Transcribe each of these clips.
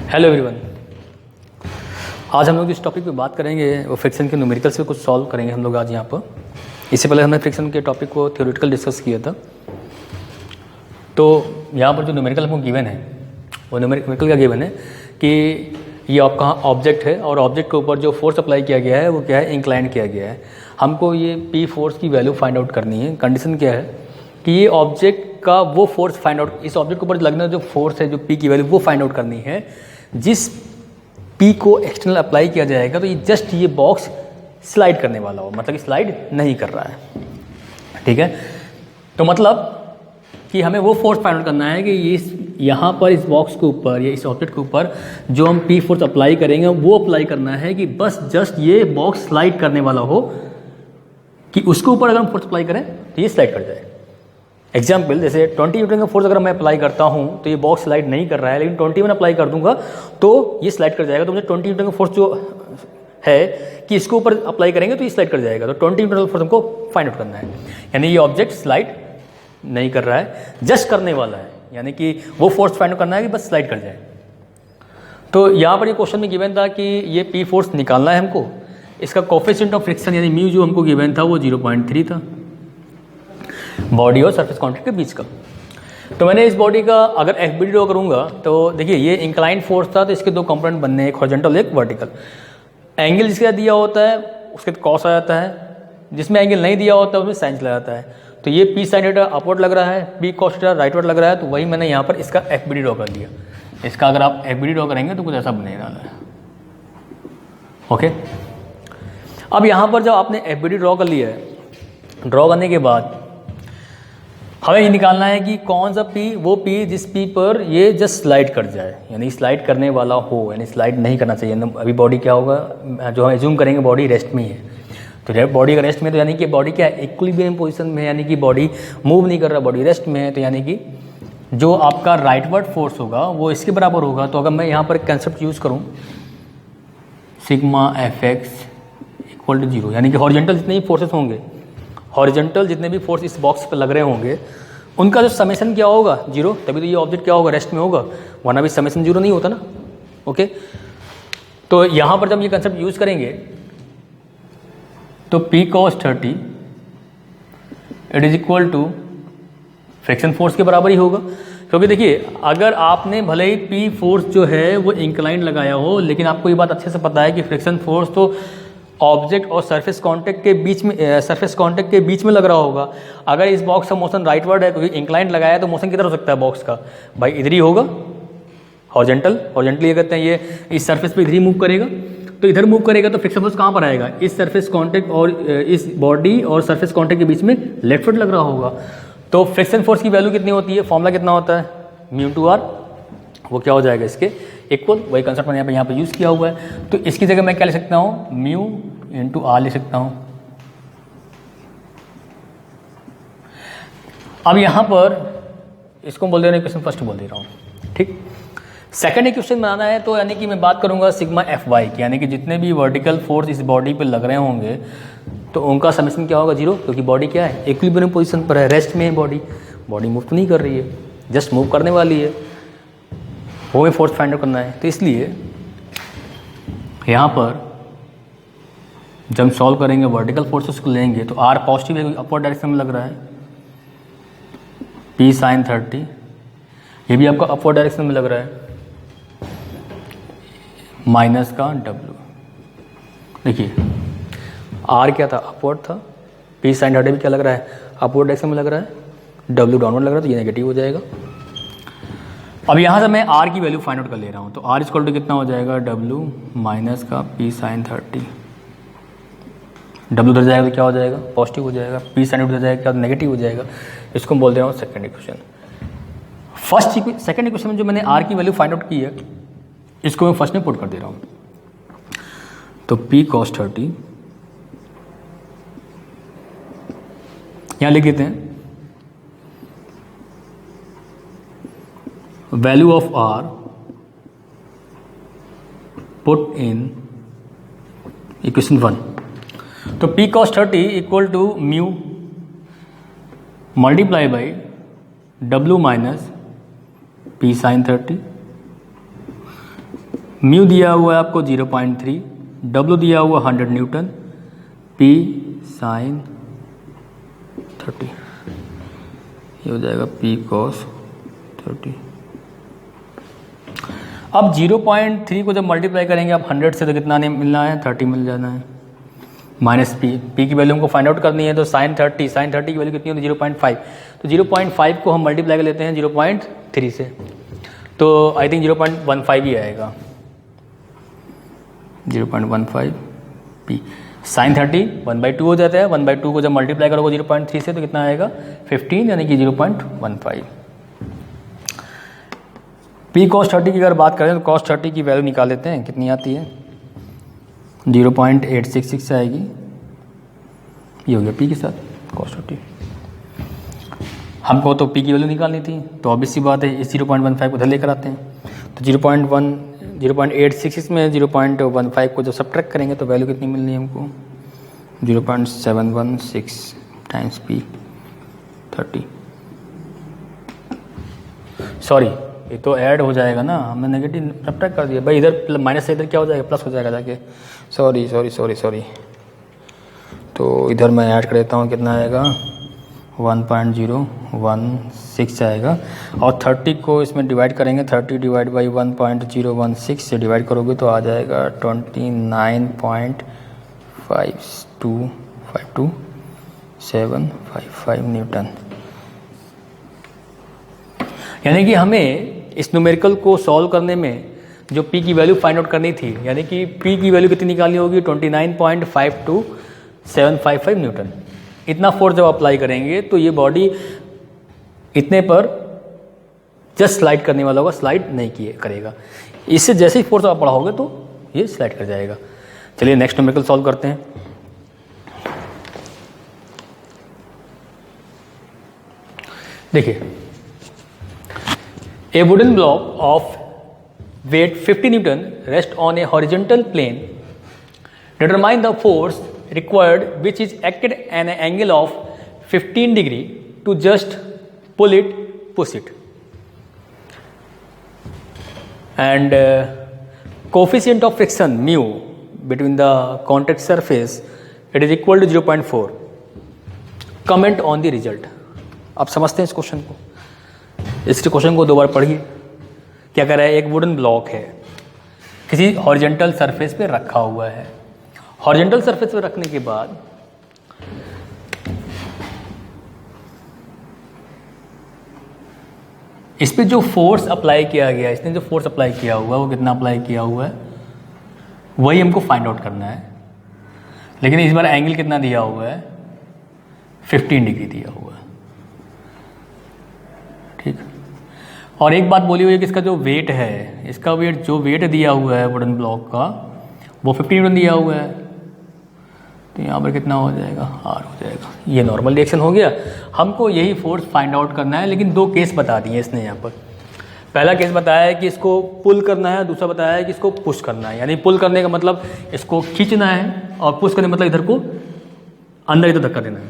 Hello everyone. आज हम लोग इस टॉपिक पे बात करेंगे वो फ्रिक्शन के न्यूमेरिकल्स पे कुछ सॉल्व करेंगे हम लोग आज यहाँ पर। इससे पहले हमने फ्रिक्शन के टॉपिक को थ्योरेटिकल डिस्कस किया था। तो यहाँ पर जो न्यूमेरिकल हमको गिवन है वो न्यूमेरिकल का गिवन है कि ये आपका ऑब्जेक्ट है और ऑब्जेक्ट के ऊपर जो फोर्स अप्लाई किया गया है वो क्या है, इंक्लाइन किया गया है। हमको ये पी फोर्स की वैल्यू फाइंड आउट करनी है। कंडीशन क्या है कि ये ऑब्जेक्ट का वो फोर्स फाइंड आउट, इस ऑब्जेक्ट के ऊपर लगना जो फोर्स है जो पी की वैल्यू वो फाइंड आउट करनी है। जिस पी को एक्सटर्नल अप्लाई किया जाएगा तो ये जस्ट ये बॉक्स स्लाइड करने वाला हो, मतलब स्लाइड नहीं कर रहा है। ठीक है, तो मतलब कि हमें वो फोर्स फाइंड आउट करना है कि ये यहाँ पर इस बॉक्स के ऊपर या इस ऑब्जेक्ट के ऊपर जो हम पी फोर्स अप्लाई करेंगे वो अप्लाई करना है कि बस जस्ट ये बॉक्स स्लाइड करने वाला हो, कि उसके ऊपर अगर हम फोर्स अप्लाई करें तो ये स्लाइड कर जाए। एग्जाम्पल जैसे 20 न्यूटन का फोर्स अगर मैं अप्लाई करता हूँ तो ये बॉक्स स्लाइड नहीं कर रहा है, लेकिन 21 अप्लाई कर दूंगा तो ये स्लाइड कर जाएगा। तो मुझे 20 न्यूटन का फोर्स जो है कि इसके ऊपर अप्लाई करेंगे तो ये स्लाइड कर जाएगा। तो 20 न्यूटन का फोर्स हमको फाइंड आउट करना है, यानी ये ऑब्जेक्ट स्लाइड नहीं कर रहा है, जस्ट करने वाला है, यानी कि वो फोर्स फाइंड आउट करना है कि बस स्लाइड कर जाए। तो यहाँ पर ये क्वेश्चन में गिवन था कि ये पी फोर्स निकालना है हमको। इसका कोफिशिएंट ऑफ फ्रिक्शन यानी म्यू जो हमको गिवन था वो 0.3 था बॉडी और सरफेस कॉन्टैक्ट के बीच का। तो मैंने इस बॉडी का अगर एफबीडी ड्रॉ करूंगा तो देखिए ये इंक्लाइन फोर्स था, तो इसके दो कंपोनेंट बनने हैं, एक हॉरिजॉन्टल एक वर्टिकल। एंगल जिसका दिया होता है उसके कॉस आ जाता है, जिसमें एंगल नहीं दिया होता है उसमें साइन चला जाता है। तो ये पी साइन थीटा अपवर्ड लग रहा है, पी कॉस थीटा राइटवर्ड लग रहा है, तो वही मैंने यहाँ पर इसका एफबीडी ड्रॉ कर दिया। इसका अगर आप एफबीडी ड्रॉ करेंगे तो कुछ ऐसा बनेगा। ओके, अब यहाँ पर जब आपने एफबीडी ड्रॉ कर लिया है, ड्रॉ करने के बाद हमें ये निकालना है कि कौन सा पी, वो पी जिस पी पर ये जस्ट स्लाइड कर जाए, यानी स्लाइड करने वाला हो, यानी स्लाइड नहीं करना चाहिए। अभी बॉडी क्या होगा, जो हम एज्यूम करेंगे बॉडी रेस्ट में ही है, तो बॉडी का रेस्ट में तो यानी कि बॉडी क्या है, इक्विलिब्रियम पोजीशन में है, यानी कि बॉडी मूव नहीं कर रहा, बॉडी रेस्ट में है। तो यानी कि जो आपका राइटवर्ड फोर्स होगा वो इसके बराबर होगा। तो अगर मैं यहाँ पर कंसेप्ट यूज़ करूँ sigma F X equal to 0, यानी कि हॉरिजॉन्टल जितने भी फोर्सेस होंगे, हॉरिजॉन्टल जितने भी फोर्स इस बॉक्स पर लग रहे होंगे उनका जो समेशन क्या होगा 0, तभी तो ये ऑब्जेक्ट क्या होगा, रेस्ट में होगा, वरना भी समेशन 0 नहीं होता ना। ओके, तो यहाँ पर जब ये कंसेप्ट यूज करेंगे तो P cos 30 it is equal to friction force के बराबर ही होगा। क्योंकि देखिए अगर आपने भले ही P फोर्स जो है वो इंक्लाइन लगाया हो, लेकिन आपको ये बात अच्छे से पता है कि फ्रिक्शन फोर्स तो ऑब्जेक्ट और सरफेस कांटेक्ट के बीच में, सरफेस कांटेक्ट के बीच में लग रहा होगा। अगर इस बॉक्स का मोशन राइटवर्ड है, क्योंकि इंक्लाइन लगाया है, तो मोशन किधर हो सकता है बॉक्स का, भाई इधर ही होगा, हॉरिजॉन्टली कहते हैं ये इस सरफेस पे इधर ही मूव करेगा। तो इधर मूव करेगा तो फ्रिक्शन फोर्स कहाँ पर आएगा, इस सरफेस कांटेक्ट और इस बॉडी और सरफेस कांटेक्ट के बीच में लेफ्टवर्ड लग रहा होगा। तो फ्रिक्शन फोर्स की वैल्यू कितनी होती है, फॉर्मूला कितना होता है, म्यू टू आर, वो क्या हो जाएगा इसके इक्वल, वही कंसेप्ट मैंने यहाँ पे यूज़ किया हुआ है। तो इसकी जगह मैं क्या लिख सकता हूँ, म्यू इंटू आर लिख सकता हूँ। अब यहाँ पर इसको बोल दे रहा हूँ, इक्वेशन फर्स्ट बोल दे रहा हूँ, ठीक। सेकंड इक्वेशन बनाना है तो यानी कि मैं बात करूँगा सिग्मा एफ वाई की, यानी कि जितने भी वर्टिकल फोर्स इस बॉडी पे लग रहे होंगे तो उनका समेशन क्या होगा 0, क्योंकि बॉडी क्या है, इक्विलिब्रियम पोजीशन पर है, रेस्ट में है बॉडी, बॉडी मूव तो नहीं कर रही है, जस्ट मूव करने वाली है, वो में फोर्स फाइंड आउट करना है। तो इसलिए यहाँ पर जब हम सॉल्व करेंगे वर्टिकल फोर्सेस को लेंगे तो आर पॉजिटिव है, अपवर्ड डायरेक्शन में लग रहा है, पी साइन 30 ये भी आपका अपवर्ड डायरेक्शन में लग रहा है, माइनस का डब्ल्यू। देखिए आर क्या था, अपवर्ड था, पी साइन 30 भी क्या लग रहा है, अपवर्ड डायरेक्शन में लग रहा है, डब्ल्यू डाउनवर्ड लग रहा है, तो ये नेगेटिव हो जाएगा। अब यहाँ से मैं आर की वैल्यू फाइंड आउट कर ले रहा हूँ, तो आर इक्वल टू कितना हो जाएगा, डब्ल्यू माइनस का पी साइन 30, डब्ल्यू उधर जाएगा तो क्या हो जाएगा, पॉजिटिव हो जाएगा, पी साइन उधर जाएगा क्या, नेगेटिव हो जाएगा। इसको बोल दे रहा हूँ सेकंड इक्वेशन। सेकंड इक्वेशन में जो मैंने आर की वैल्यू फाइंड आउट की है इसको मैं फर्स्ट में पुट कर दे रहा हूँ। तो पी कॉस 30 यहाँ लिख देते हैं, value of R put in equation 1। तो P cos 30 equal to mu multiply by W minus P sine 30 mu दिया हुआ है आपको 0.3, डब्ल्यू दिया हुआ 100 न्यूटन, पी साइन 30, ये हो जाएगा पी कॉस 30। अब 0.3 को जब मल्टीप्लाई करेंगे आप 100 से तो कितना नहीं मिलना है, 30 मिल जाना है, माइनस पी की वैल्यू हमको फाइंड आउट करनी है। तो साइन 30 की वैल्यू कितनी होती है 0.5, तो 0.5 को हम मल्टीप्लाई कर लेते हैं 0.3 से, तो आई थिंक 0.15 ही आएगा, 0.15 पी साइन 30 1/2 हो जाता है, 1/2 को जब मल्टीप्लाई करोगे 0.3 से तो कितना आएगा 15, यानी कि 0.15। पी कॉस 30 की अगर बात करें तो कॉस 30 की वैल्यू निकाल लेते हैं, कितनी आती है 0.866 आएगी, ये हो गया पी के साथ कॉस 30। हमको तो पी की वैल्यू निकालनी थी, तो ऑब्वियस सी बात है इस 0.15 को इधर लेकर आते हैं, तो 0.866 में 0.15 को जब सब्ट्रैक्ट करेंगे तो वैल्यू कितनी मिलनी है हमको 0.716 टाइम्स पी 30। सॉरी, ये तो ऐड हो जाएगा ना, हमने नेगेटिव सब्ट्रैक्ट कर दिया भाई, इधर माइनस से इधर क्या हो जाएगा प्लस हो जाएगा जाके, सॉरी। तो इधर मैं ऐड कर देता हूँ, कितना आएगा 1.016 आएगा, और 30 को इसमें डिवाइड करेंगे, 30 डिवाइड बाई 1.016 से डिवाइड करोगे तो आ जाएगा 29.52755 न्यूटन। यानी कि हमें इस न्यूमेरिकल को सॉल्व करने में जो पी की वैल्यू फाइंड आउट करनी थी, यानी कि पी की वैल्यू कितनी निकालनी होगी 29.52755 न्यूटन। इतना फोर्स जब अप्लाई करेंगे तो ये बॉडी इतने पर जस्ट स्लाइड करने वाला होगा, स्लाइड नहीं करेगा। इससे जैसे ही फोर्स आप बढ़ाओगे तो ये स्लाइड कर जाएगा। चलिए नेक्स्ट न्यूमेरिकल सॉल्व करते हैं। देखिए, A wooden block of weight 50 Newton rests on a horizontal plane. Determine the force required which is acted at an angle of 15 degree to just push it. And coefficient of friction mu between the contact surface, it is equal to 0.4. Comment on the result. आप समझते हैं इस question को, इस question को दो बार पढ़िए। क्या कर रहा है, एक वुडन ब्लॉक है किसी हॉरिजॉन्टल सरफेस पे रखा हुआ है। हॉरिजॉन्टल सरफेस पे रखने के बाद इस पे जो फोर्स अप्लाई किया गया, इसने जो फोर्स अप्लाई किया हुआ है वो कितना अप्लाई किया हुआ है वही हमको फाइंड आउट करना है। लेकिन इस बार एंगल कितना दिया हुआ है 15 डिग्री दिया हुआ है, ठीक। और एक बात बोली हुई है कि इसका जो वेट है, इसका वेट जो वेट दिया हुआ है वुडन ब्लॉक का वो 50 न्यूटन दिया हुआ है, तो यहाँ पर कितना हो जाएगा R हो जाएगा। ये नॉर्मल रिएक्शन हो गया। हमको यही फोर्स फाइंड आउट करना है, लेकिन दो केस बता दिए इसने यहाँ पर। पहला केस बताया है कि इसको पुल करना है, दूसरा बताया है कि इसको पुश करना है। यानी पुल करने का मतलब इसको खींचना है और पुश करने का मतलब इधर को अंदर इधर धक्का देना है।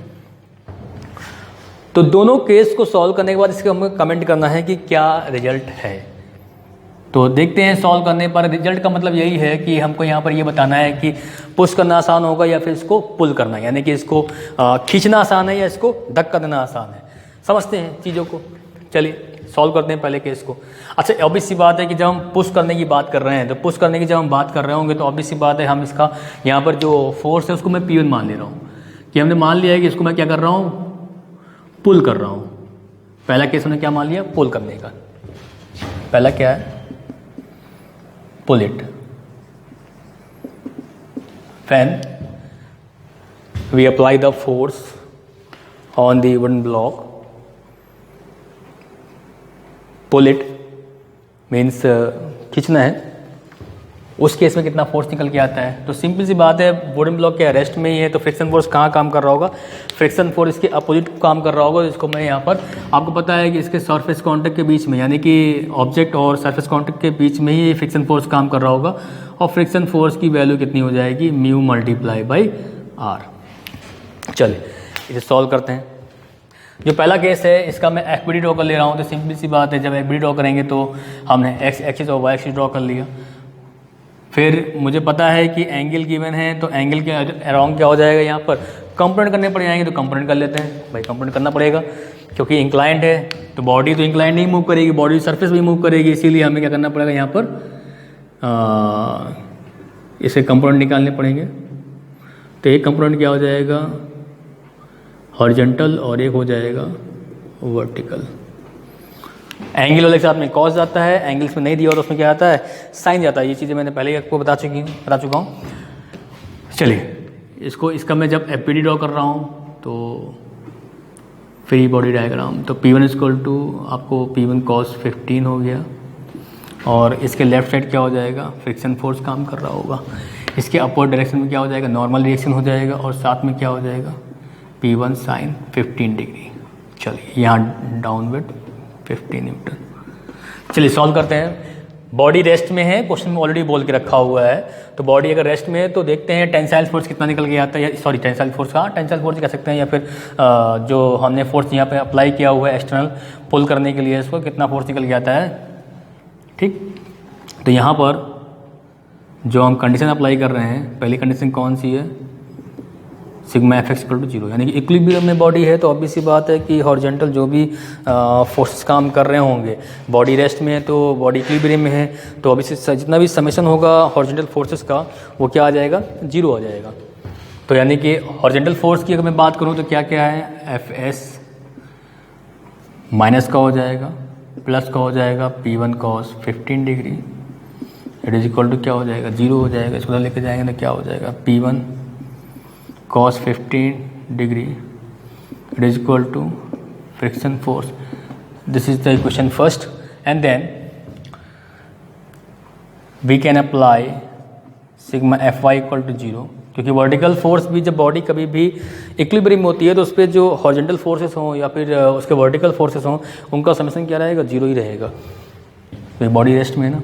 तो दोनों केस को सॉल्व करने के बाद इसके हमें कमेंट करना है कि क्या रिजल्ट है। तो देखते हैं सॉल्व करने पर रिजल्ट का मतलब यही है कि हमको यहाँ पर ये बताना है कि पुश करना आसान होगा या फिर इसको पुल करना, यानी कि इसको खींचना आसान है या इसको धक्का देना आसान है। समझते हैं चीज़ों को। चलिए सॉल्व करते हैं पहले केस को। अच्छा, ऑब्वियस सी बात है कि जब हम पुश करने की बात कर रहे हैं, तो पुश करने की जब हम बात कर रहे होंगे तो ऑब्वियस सी बात है हम इसका यहाँ पर जो फोर्स है उसको मैं P1 मान ले रहा हूँ कि हमने मान लिया है कि इसको मैं क्या कर रहा हूँ, पुल कर रहा हूँ। पहला केस हमने क्या मान लिया, पुल करने का। पहला क्या है, pull it. When we apply the force on the wooden block, pull it means खींचना है। उस केस में कितना फोर्स निकल के आता है, तो सिंपल सी बात है, वुडन ब्लॉक के रेस्ट में ही है तो फ्रिक्शन फोर्स कहाँ काम कर रहा होगा, फ्रिक्शन फोर्स इसके अपोजिट काम कर रहा होगा। इसको मैं यहाँ पर आपको पता है कि इसके सरफेस कांटेक्ट के बीच में, यानी कि ऑब्जेक्ट और सरफेस कांटेक्ट के बीच में ही फ्रिक्शन फोर्स काम कर रहा होगा। और फ्रिक्शन फोर्स की वैल्यू कितनी हो जाएगी, म्यू मल्टीप्लाई बाई आर। चलिए इसे सॉल्व करते हैं। जो पहला केस है इसका मैं एक्विटी ड्रॉ कर ले रहा हूँ। तो सिंपल सी बात है, जब एक्विटी ड्रॉ करेंगे तो हमने एक्स एक्सिस और वाई एक्सिस ड्रॉ कर लिया। फिर मुझे पता है कि एंगल गिवन है, तो एंगल के अराउंड क्या हो जाएगा, यहाँ पर कंपोनेंट करने पड़ जाएंगे, तो कंपोनेंट कर लेते हैं भाई, कंपोनेंट करना पड़ेगा क्योंकि इंक्लाइंड है, तो बॉडी तो इंक्लाइंड नहीं मूव करेगी, बॉडी सरफेस भी मूव करेगी, इसीलिए हमें क्या करना पड़ेगा यहाँ पर इसे कंपोनेंट निकालने पड़ेंगे। तो एक कंपोनेंट क्या हो जाएगा हॉरिजॉन्टल और एक हो जाएगा वर्टिकल। एंगल वाले के साथ में कॉस आता है, एंगल्स में नहीं दिया हो तो उसमें क्या आता है साइन जाता है। ये चीज़ें मैंने पहले ही आपको बता चुका हूँ। चलिए इसका मैं जब एपीडी ड्रॉ कर रहा हूँ तो फ्री बॉडी डायग्राम, तो P1 इक्वल टू आपको P1 cos 15 हो गया, और इसके लेफ्ट साइड क्या हो जाएगा फ्रिक्शन फोर्स काम कर रहा होगा, इसके अपवर्ड डायरेक्शन में क्या हो जाएगा नॉर्मल रिएक्शन हो जाएगा, और साथ में क्या हो जाएगा P1 sin 15 डिग्री। चलिए यहाँ डाउनवर्ड 15 न्यूटन। चलिए सॉल्व करते हैं। बॉडी रेस्ट में है, क्वेश्चन में ऑलरेडी बोल के रखा हुआ है, तो बॉडी अगर रेस्ट में है तो देखते हैं टेंसाइल फोर्स कितना निकल के आता है, या सॉरी टेंसाइल फोर्स कहाँ, टेंसाइल फोर्स कह सकते हैं, या फिर जो हमने फोर्स यहाँ पे अप्लाई किया हुआ है एक्सटर्नल पुल करने के लिए, इसको कितना फोर्स निकल के आता है। ठीक, तो यहाँ पर जो हम कंडीशन अप्लाई कर रहे हैं, पहली कंडीशन कौन सी है, sigma F X equal to 0, यानी कि इक्विलिब्रियम में बॉडी है, तो ऑब्वियस सी बात है कि हॉरिजॉन्टल जो भी फोर्सेस काम कर रहे होंगे, बॉडी रेस्ट में है तो बॉडी इक्विलिब्रियम में है, तो ऑब्वियसली जितना भी समेशन होगा हॉरिजॉन्टल फोर्सेस का वो क्या आ जाएगा 0 आ जाएगा। तो यानी कि हॉरिजॉन्टल फोर्स की अगर मैं बात करूँ तो क्या क्या है, एफ एस माइनस का हो जाएगा, प्लस का हो जाएगा P1 cos 15 degree, it is equal to क्या हो जाएगा 0 हो जाएगा। इसको लेके जाएंगे तो क्या हो जाएगा P1 cos 15 degree it is equal to friction force. This is the equation first, and then we can apply sigma F Y equal to 0, क्योंकि वर्टिकल फोर्स भी जब बॉडी कभी भी इक्विलिब्रियम होती है तो उस पर जो हॉरिजॉन्टल फोर्सेस हों या फिर उसके वर्टिकल फोर्सेस हों उनका समेशन क्या रहेगा 0 ही रहेगा, तो बॉडी रेस्ट में है ना।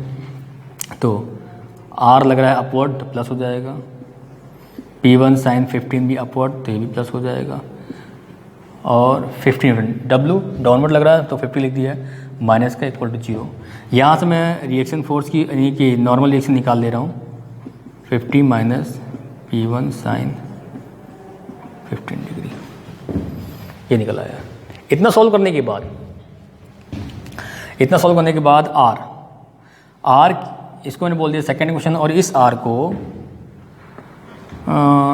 तो आर लग रहा है अपवर्ड तो प्लस हो जाएगा, P1 sin 15 भी अपवर्ड तो ये भी प्लस हो जाएगा, और 15 W डाउनवर्ड लग रहा है तो 50 लिख दिया है, माइनस का इक्वल टू 0। यहाँ से मैं रिएक्शन फोर्स की यानी कि नॉर्मल रिएक्शन निकाल ले रहा हूँ, 50 माइनस P1 sin 15 डिग्री, ये निकल आया। इतना सॉल्व करने के बाद R इसको मैंने बोल दिया सेकेंड क्वेश्चन, और इस R को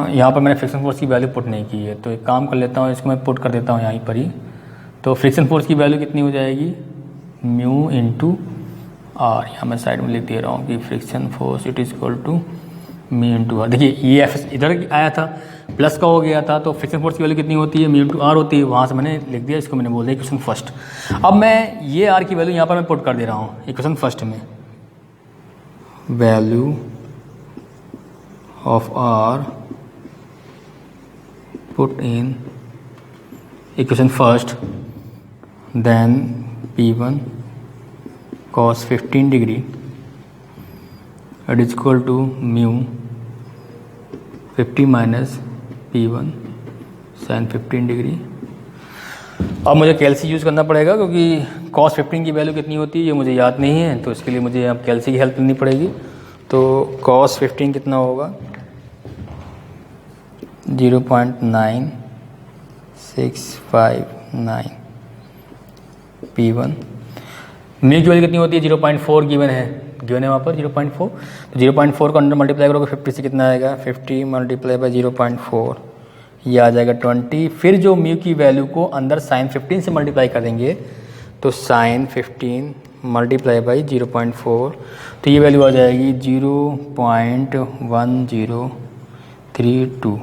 यहाँ पर मैंने फ्रिक्शन फोर्स की वैल्यू पुट नहीं की है, तो एक काम कर लेता हूँ, इसको मैं पुट कर देता हूँ यहीं पर ही। तो फ्रिक्शन फोर्स की वैल्यू कितनी हो जाएगी म्यू इंटू आर, यहाँ मैं साइड में लिख दे रहा हूँ कि friction force it is equal to mu into R. देखिए ये एफ इधर आया था प्लस का हो गया था, तो फ्रिक्शन फोर्स की वैल्यू कितनी होती है म्यू इंटू आर होती है, वहाँ से मैंने लिख दिया, इसको मैंने बोल दिया इक्वेशन फर्स्ट। अब मैं ये आर की वैल्यू यहाँ पर मैं पुट कर दे रहा हूँ इक्वेशन फर्स्ट में, value of R put in equation first, then P1 cos 15 degree it is equal to mu 50 minus P1 sin 15 degree. अब मुझे कैल्सी यूज़ करना पड़ेगा क्योंकि cos 15 की वैल्यू कितनी होती है ये मुझे याद नहीं है, तो इसके लिए मुझे अब कैल्सी की हेल्प लेनी पड़ेगी। तो cos 15 कितना होगा 0.9659 P1। म्यू की वैल्यू कितनी होती है 0.4 गिवन है वहाँ पर 0.4, तो 0.4 को अंडर मल्टीप्लाई करोगे 50 से कितना आएगा 50 मल्टीप्लाई बाई 0.4, ये आ जाएगा 20। फिर जो म्यू की वैल्यू को अंदर साइन 15 से मल्टीप्लाई करेंगे तो साइन 15 मल्टीप्लाई बाई 0.4, तो ये वैल्यू आ जाएगी 0.1032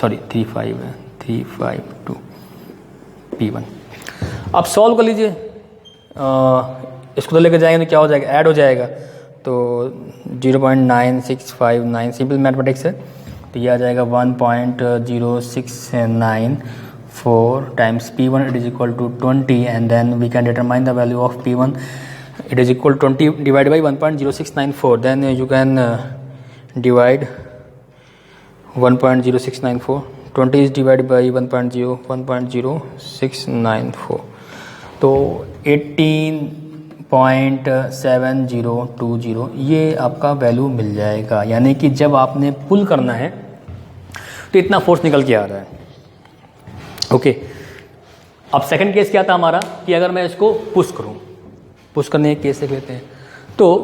सॉरी 35 है 352 P1। अब सॉल्व कर लीजिए, इसको तो लेकर जाएंगे तो क्या हो जाएगा ऐड हो जाएगा, तो 0.9659 सिंपल मैथमेटिक्स है, तो ये आ जाएगा 1.0694 times P1 it is equal to 20, and then we can determine the value of P1 it is equal 20 divide by 1.0694, then you can divide 1.0694, 20 is divided by 1.0694, तो 18.5 0.7020 ये आपका वैल्यू मिल जाएगा। यानी कि जब आपने पुल करना है तो इतना फोर्स निकल के आ रहा है। ओके, अब सेकंड केस क्या था हमारा कि अगर मैं इसको पुश करूं, पुश करने के केस से कहते हैं, तो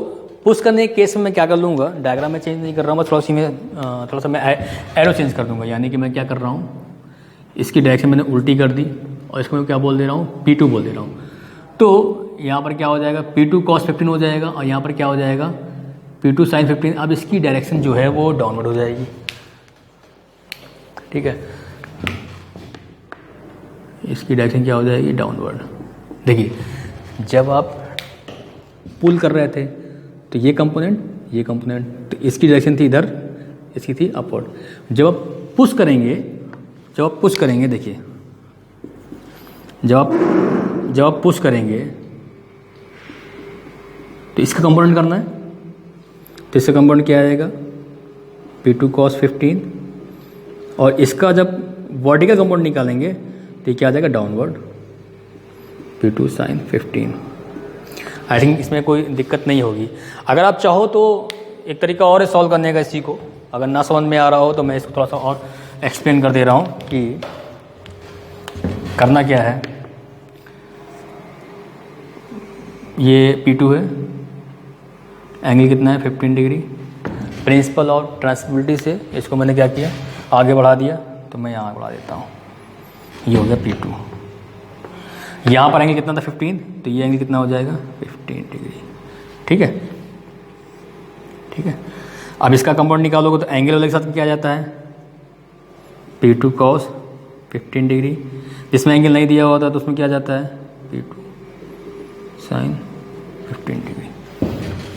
पुश करने के केस में मैं क्या कर लूँगा, डायग्राम में चेंज नहीं कर रहा हूँ, बस थोड़ा सा मैं एरो चेंज कर दूँगा। यानी कि मैं क्या कर रहा हूँ, इसकी डायरेक्शन मैंने उल्टी कर दी और इसको मैं क्या बोल दे रहा हूँ, P2 बोल दे रहा हूँ। तो यहाँ पर क्या हो जाएगा, P2 cos 15 हो जाएगा और यहाँ पर क्या हो जाएगा, P2 sin 15। अब इसकी डायरेक्शन जो है वो डाउनवर्ड हो जाएगी। ठीक है, इसकी डायरेक्शन क्या हो जाएगी, डाउनवर्ड। देखिए, जब आप पुल कर रहे थे तो ये कंपोनेंट, तो इसकी डायरेक्शन थी इधर, इसकी थी अपवर्ड। जब आप पुश करेंगे, देखिए, जब आप पुश करेंगे तो इसका कंपोनेंट करना है, तो इसका कंपोनेंट क्या आएगा, P2 cos 15, और इसका जब वर्टिकल कंपोनेंट निकालेंगे तो क्या आ जाएगा, downward, P2 sin 15। I think इसमें कोई दिक्कत नहीं होगी। अगर आप चाहो तो एक तरीका और है सॉल्व करने का इसी को, अगर ना समझ में आ रहा हो तो मैं इसको थोड़ा सा और एक्सप्लेन कर दे रहा हूँ कि करना क्या है। ये P2 है, एंगल कितना है, 15 डिग्री। प्रिंसिपल ऑफ ट्रांसमिसिबिलिटी से इसको मैंने क्या किया, आगे बढ़ा दिया, तो मैं यहाँ बढ़ा देता हूँ, ये हो गया P2। यहाँ पर एंगल कितना था, 15, तो ये एंगल कितना हो जाएगा, 15 डिग्री। ठीक है। अब इसका कंपाउंड निकालोगे तो एंगल वाले के साथ क्या आ जाता है, P2 cos 15 डिग्री। जिसमें एंगल नहीं दिया होता तो उसमें क्या आ जाता है, P2 sin 15 डिग्री।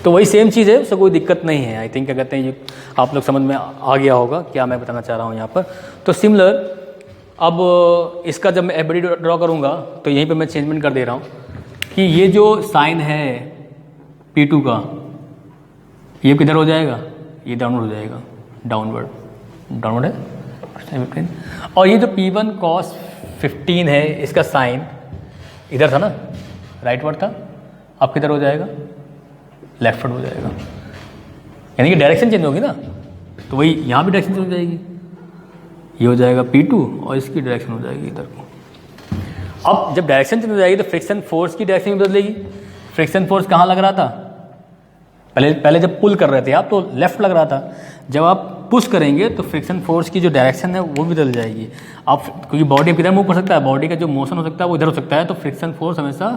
तो वही सेम चीज़ है, उससे कोई दिक्कत नहीं है। आई थिंक क्या कहते हैं, ये आप लोग समझ में आ गया होगा क्या मैं बताना चाह रहा हूँ यहाँ पर। तो सिमिलर, अब इसका जब मैं एफबीडी ड्रॉ करूँगा तो यहीं पे मैं चेंजमेंट कर दे रहा हूँ कि ये जो साइन है P2 का, ये किधर हो जाएगा, ये डाउनवर्ड हो जाएगा, डाउनवर्ड है। और ये जो P1 cos 15 है, इसका साइन इधर था ना, राइटवर्ड था, अब किधर हो जाएगा, लेफ्टवर्ड हो जाएगा। यानी कि डायरेक्शन चेंज होगी ना, तो वही यहाँ भी डायरेक्शन चेंज हो जाएगी, ये हो जाएगा P2 और इसकी डायरेक्शन हो जाएगी इधर को। अब जब डायरेक्शन चेंज हो जाएगी तो फ्रिक्शन फोर्स की डायरेक्शन भी बदलेगी। फ्रिक्शन फोर्स कहाँ लग रहा था, पहले जब पुल कर रहे थे आप तो लेफ्ट लग रहा था, जब आप पुश करेंगे तो फ्रिक्शन फोर्स की जो डायरेक्शन है वो भी बदल जाएगी। आप क्योंकि बॉडी किधर मूव कर सकता है, बॉडी का जो मोशन हो सकता है वो इधर हो सकता है, तो फ्रिक्शन फोर्स हमेशा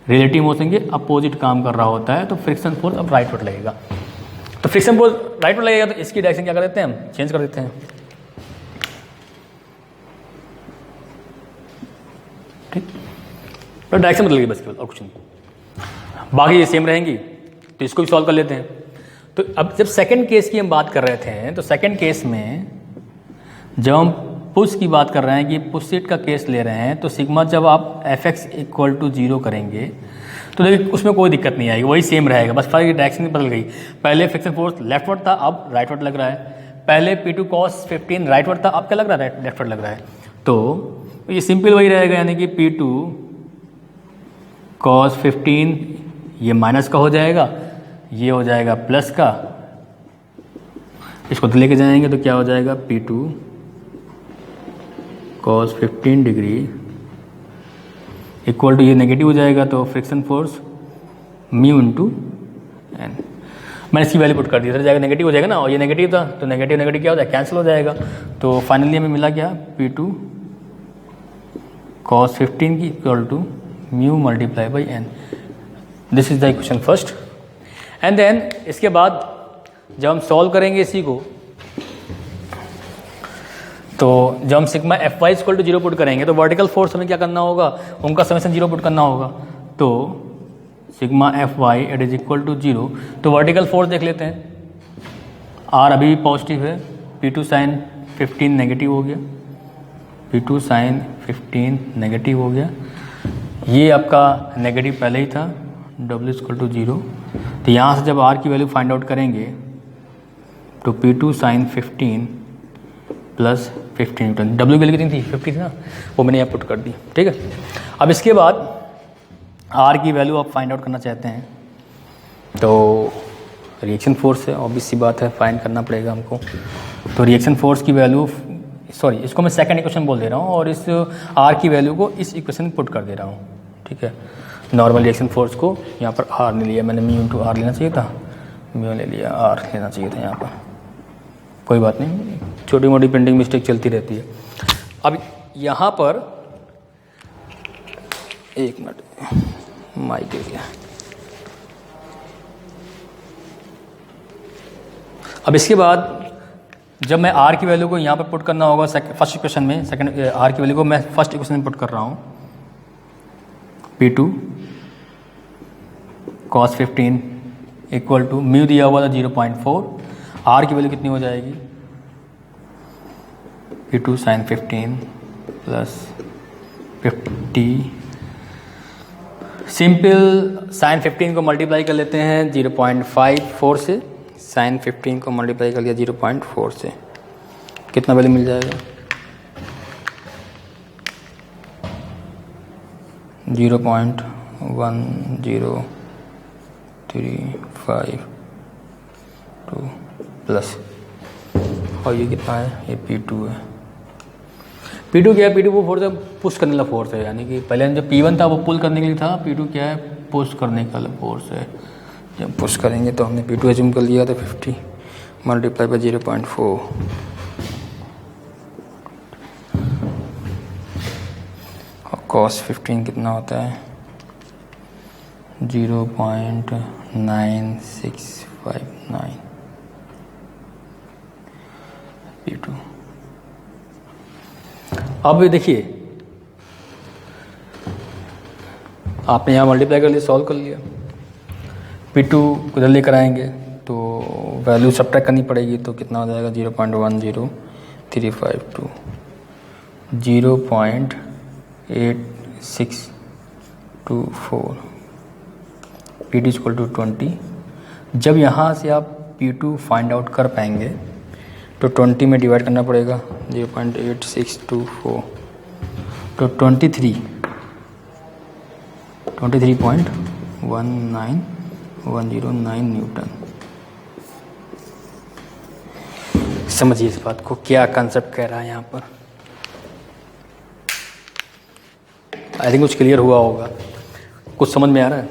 रिलेटिव मोशन के अपोजिट काम कर रहा होता है, तो फ्रिक्शन फोर्स अब राइटवर्ड लगेगा। तो फ्रिक्शन फोर्स राइटवर्ड लगेगा तो इसकी डायरेक्शन क्या कर देते हैं, हम चेंज कर देते हैं। ठीक, तो डायरेक्शन बदल गई बस केवल, और कुछ नहीं, बाकी ये सेम रहेंगी। तो इसको भी सॉल्व कर लेते हैं। तो अब जब सेकंड केस की हम बात कर रहे थे, तो सेकंड केस में जब हम पुश की बात कर रहे हैं कि पुश सीट का केस ले रहे हैं, तो सिग्मा जब आप Fx इक्वल टू 0 करेंगे तो देखिए उसमें कोई दिक्कत नहीं आएगी, वही सेम रहेगा, बस फर्क डायरेक्शन बदल गई। पहले फ्रिक्शन फोर्स लेफ्टवर्ड था, अब राइटवर्ड लग रहा है। पहले P2 cos 15 राइटवर्ड था, अब क्या लग रहा है, लेफ्टवर्ड लग रहा है। तो ये सिंपल वही रहेगा, यानी कि P2 cos 15 ये माइनस का हो जाएगा, ये हो जाएगा प्लस का, इसको तो लेके जाएंगे तो क्या हो जाएगा, P2 cos 15 degree equal to, ये नेगेटिव हो जाएगा तो friction force mu into N. मैंने इसकी वैल्यू पुट कर दी, इधर जाएगा नेगेटिव हो जाएगा ना, और ये नेगेटिव था तो नेगेटिव क्या हो जाएगा, कैंसिल हो जाएगा। तो फाइनली हमें मिला क्या, P2 cos 15 की equal to mu multiply by N. This is the equation first. And then इसके बाद जब हम सॉल्व करेंगे इसी को, तो जब हम sigma Fy equal to 0 put करेंगे तो वर्टिकल फोर्स हमें क्या करना होगा, उनका समेशन 0 पुट करना होगा। तो sigma Fy it is equal to 0, तो वर्टिकल फोर्स देख लेते हैं। R अभी पॉजिटिव है, P2 sin 15 नेगेटिव हो गया, P2 sin 15 नेगेटिव हो गया, ये आपका नेगेटिव पहले ही था, W इक्वल टू 0। तो यहाँ से जब R की वैल्यू फाइंड आउट करेंगे तो P2 sin 15 प्लस 15 W की वैल्यू कितनी थी, 50 थी ना, वो मैंने यहाँ पुट कर दी। ठीक है, अब इसके बाद आर की वैल्यू आप फाइंड आउट करना चाहते हैं तो रिएक्शन फोर्स है, ऑब्वियस सी बात है, फाइंड करना पड़ेगा हमको। तो रिएक्शन फोर्स की वैल्यू, सॉरी इसको मैं सेकंड इक्वेशन बोल दे रहा हूँ और इस आर की वैल्यू को इस इक्वेशन में पुट कर दे रहा हूँ, ठीक है। नॉर्मल रिएक्शन फोर्स को यहाँ पर आर ले लिया मैंने, म्यू इंटू आर लेना चाहिए था, म्यू ले लिया, आर लेना चाहिए था यहाँ पर, कोई बात नहीं, छोटी मोटी प्रिंटिंग मिस्टेक चलती रहती है। अब यहाँ पर एक मिनट माइक एरिया, अब इसके बाद जब मैं आर की वैल्यू को यहाँ पर पुट करना होगा फर्स्ट इक्वेशन में, सेकंड आर की वैल्यू को मैं फर्स्ट इक्वेशन में पुट कर रहा हूँ, P2 cos 15 equal to mu दिया हुआ था 0.4, आर की वैल्यू कितनी हो जाएगी, P2 sin 15 plus 50, simple sign 15 को मल्टीप्लाई कर लेते हैं 0.54 से, साइन 15 को मल्टीप्लाई कर लिया 0.4 से, कितना वैल्यू मिल जाएगा, 0.10352 प्लस, और ये कितना है, ये P2 है। P2 क्या है, P2 वो फोर्स है, पुश करने वाला फोर्स है, यानी कि पहले जो P1 था वो पुल करने के लिए था, P2 क्या है, पुश करने का फोर्स है। जब पुश करेंगे तो हमने P2 एज्यूम कर लिया था 50 मल्टीप्लाई बाई 0.4, और cos 15 कितना होता है 0.9659 P2। अब देखिए आपने यहाँ मल्टीप्लाई कर लिया, सॉल्व कर लिया, P2 को जल्दी कराएंगे तो वैल्यू सब्ट्रैक्ट करनी पड़ेगी, तो कितना हो जाएगा 0.10352, 0.8624, P2 इक्वल टू 20। जब यहाँ से आप P2 फाइंड आउट कर पाएंगे तो 20 में डिवाइड करना पड़ेगा, 0.8624 तो 23.19109 न्यूटन। समझिए इस बात को, क्या कंसेप्ट कह रहा है यहाँ पर, आई थिंक कुछ क्लियर हुआ होगा, कुछ समझ में आ रहा है।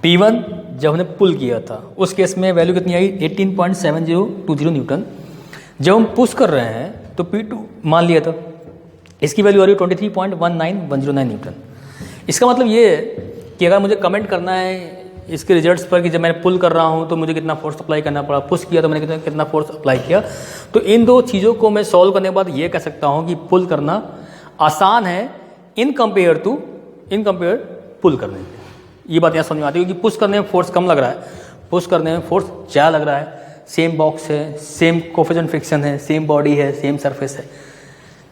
P1 जब हमने पुल किया था उस केस में वैल्यू कितनी आई 18.7020 न्यूटन। जब हम पुश कर रहे हैं तो P2 मान लिया था, इसकी वैल्यू आ रही है 23.19109 न्यूटन। इसका मतलब ये है कि अगर मुझे कमेंट करना है इसके रिजल्ट्स पर कि जब मैं पुल कर रहा हूँ तो मुझे कितना फोर्स अप्लाई करना पड़ा, पुश किया तो मैंने कितना फोर्स अप्लाई किया, तो इन दो चीज़ों को मैं सॉल्व करने के बाद ये कह सकता हूँ कि पुल करना आसान है इन कंपेयर पुल करने में। ये बात यहाँ समझ में आती है कि पुश करने में फोर्स कम लग रहा है, पुश करने में फोर्स ज़्यादा लग रहा है, सेम बॉक्स है, सेम कोफिशिएंट फ्रिक्शन है, सेम बॉडी है, सेम सरफेस है,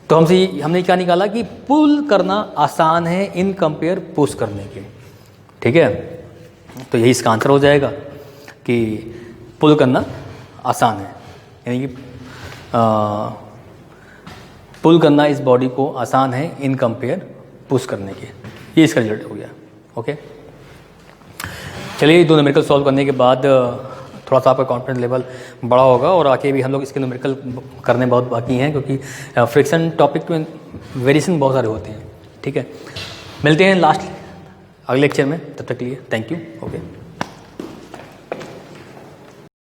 तो हमने क्या निकाला कि पुल करना आसान है इन कंपेयर पुश करने के, ठीक है। तो यही इसका आंसर हो जाएगा कि पुल करना आसान है, यानी कि पुल करना इस बॉडी को आसान है इन कंपेयर पुश करने के, ये इसका रिजल्ट हो गया। ओके, चलिए दो न्यूमेरिकल सॉल्व करने के बाद थोड़ा सा आपका कॉन्फिडेंस लेवल बड़ा होगा और आके भी हम लोग इसके न्यूमेरिकल करने बहुत बाकी हैं, क्योंकि फ्रिक्शन टॉपिक में वेरिएशन बहुत सारे होते हैं, ठीक है। मिलते हैं लास्ट अगले लेक्चर में, तब तक के लिए थैंक यू। ओके।